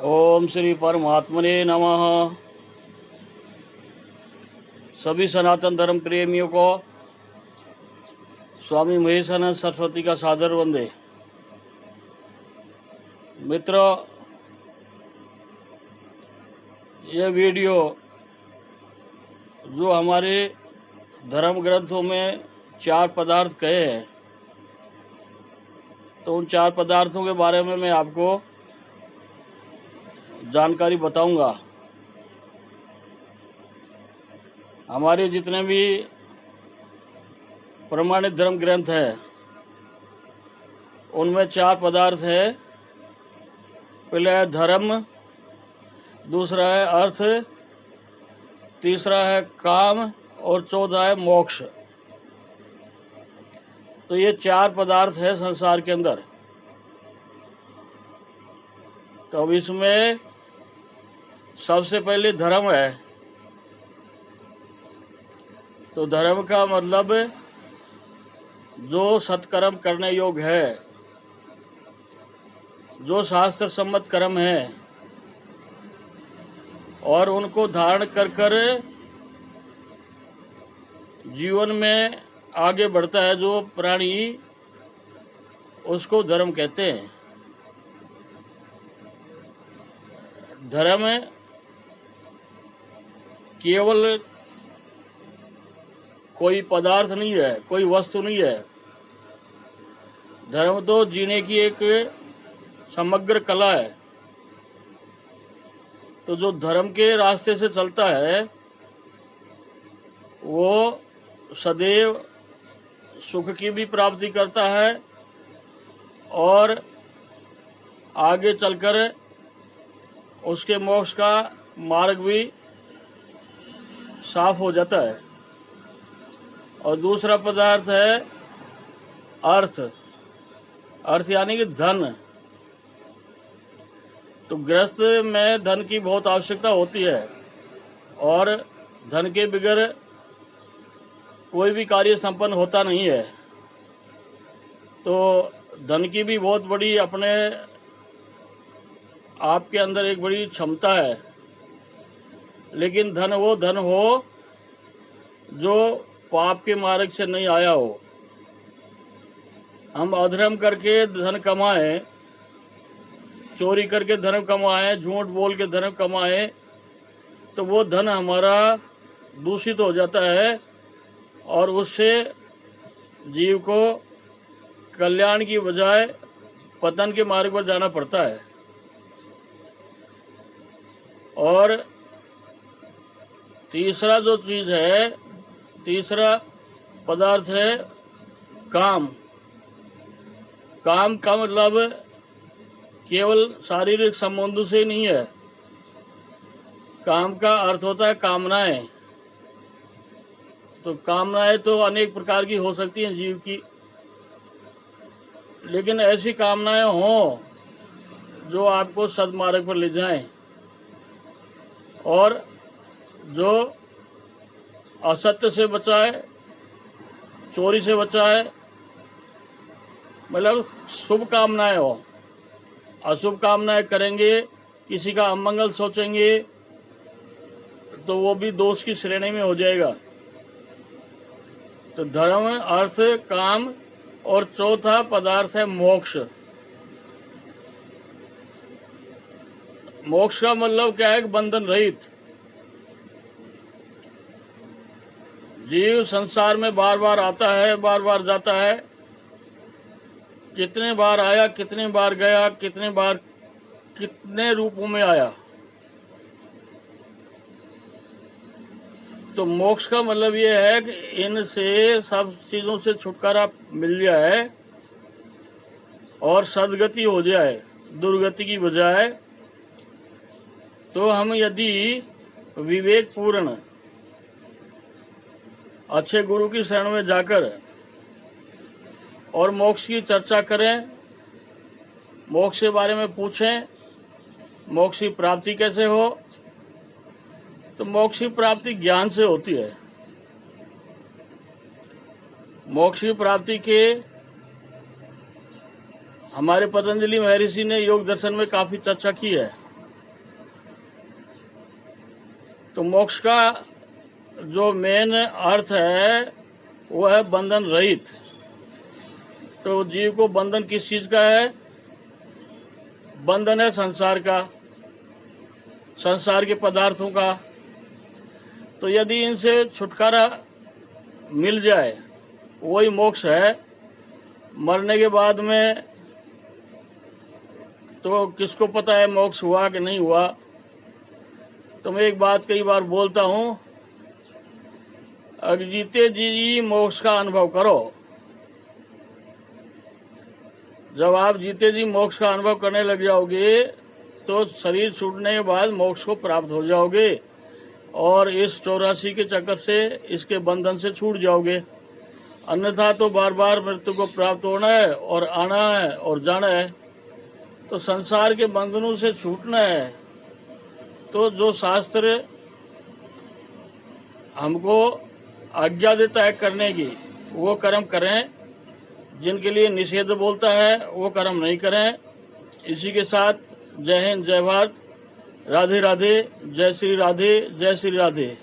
ओम श्री परमात्मने नमः। सभी सनातन धर्म प्रेमियों को स्वामी महेशानंद सरस्वती का सादर वंदे। मित्रों, ये वीडियो जो हमारे धर्म ग्रंथों में 4 पदार्थ कहे हैं, तो उन 4 पदार्थों के बारे में मैं आपको जानकारी बताऊंगा। हमारे जितने भी प्रमाणित धर्म ग्रंथ हैं, उनमें 4 पदार्थ है। पहला है धर्म, दूसरा है अर्थ, तीसरा है काम और चौथा है मोक्ष। तो ये 4 पदार्थ है संसार के अंदर। तो अब इसमें सबसे पहले धर्म है। तो धर्म का मतलब जो सत्कर्म करने योग्य है, जो शास्त्र सम्मत कर्म है और उनको धारण कर कर जीवन में आगे बढ़ता है जो प्राणी, उसको धर्म कहते हैं। धर्म केवल कोई पदार्थ नहीं है, कोई वस्तु नहीं है। धर्म तो जीने की एक समग्र कला है। तो जो धर्म के रास्ते से चलता है वो सदैव सुख की भी प्राप्ति करता है और आगे चलकर उसके मोक्ष का मार्ग भी साफ हो जाता है। और दूसरा पदार्थ है अर्थ। अर्थ यानी कि धन। तो गृहस्थ में धन की बहुत आवश्यकता होती है और धन के बगैर कोई भी कार्य संपन्न होता नहीं है। तो धन की भी बहुत बड़ी अपने आपके अंदर एक बड़ी क्षमता है। लेकिन धन वो धन हो जो पाप के मार्ग से नहीं आया हो। हम अधर्म करके धन कमाएं, चोरी करके धन कमाएं, झूठ बोल के धन कमाएं, तो वो धन हमारा दूषित हो जाता है और उससे जीव को कल्याण की बजाय पतन के मार्ग पर जाना पड़ता है। और तीसरा जो चीज है, तीसरा पदार्थ है काम। काम का मतलब केवल शारीरिक संबंधों से नहीं है। काम का अर्थ होता है कामनाएं। तो कामनाएं तो अनेक प्रकार की हो सकती हैं जीव की, लेकिन ऐसी कामनाएं हों जो आपको सद्मार्ग पर ले जाएं और जो असत्य से बचाए, चोरी से बचाए, मतलब शुभ कामनाएं हो। अशुभ कामनाएं करेंगे, किसी का अमंगल सोचेंगे, तो वो भी दोष की श्रेणी में हो जाएगा। तो धर्म, अर्थ, काम और चौथा पदार्थ है मोक्ष। मोक्ष का मतलब क्या है? बंधन रहित। जीव संसार में बार बार आता है, बार बार जाता है। कितने बार आया, कितने बार गया, कितने बार कितने रूपों में आया। तो मोक्ष का मतलब ये है कि इनसे सब चीजों से छुटकारा मिल जाए और सदगति हो जाए दुर्गति की बजाय। तो हम यदि विवेक पूर्ण अच्छे गुरु की शरण में जाकर और मोक्ष की चर्चा करें, मोक्ष के बारे में पूछें, मोक्ष की प्राप्ति कैसे हो, तो मोक्ष की प्राप्ति ज्ञान से होती है। मोक्ष की प्राप्ति के हमारे पतंजलि महर्षि ने योग दर्शन में काफी चर्चा की है। तो मोक्ष का जो मेन अर्थ है वो है बंधन रहित। तो जीव को बंधन किस चीज का है? बंधन है संसार का, संसार के पदार्थों का। तो यदि इनसे छुटकारा मिल जाए वही मोक्ष है। मरने के बाद में तो किसको पता है मोक्ष हुआ कि नहीं हुआ। तो मैं एक बात कई बार बोलता हूं, अगर जीते जी मोक्ष का अनुभव करो। जब आप जीते जी मोक्ष का अनुभव करने लग जाओगे तो शरीर छूटने के बाद मोक्ष को प्राप्त हो जाओगे और इस 84 के चक्कर से, इसके बंधन से छूट जाओगे। अन्यथा तो बार बार मृत्यु को प्राप्त होना है और आना है और जाना है। तो संसार के बंधनों से छूटना है तो जो शास्त्र हमको आज्ञा देता है करने की वो कर्म करें, जिनके लिए निषेध बोलता है वो कर्म नहीं करें। इसी के साथ जय हिंद, जय भारत, राधे राधे, जय श्री राधे, जय श्री राधे।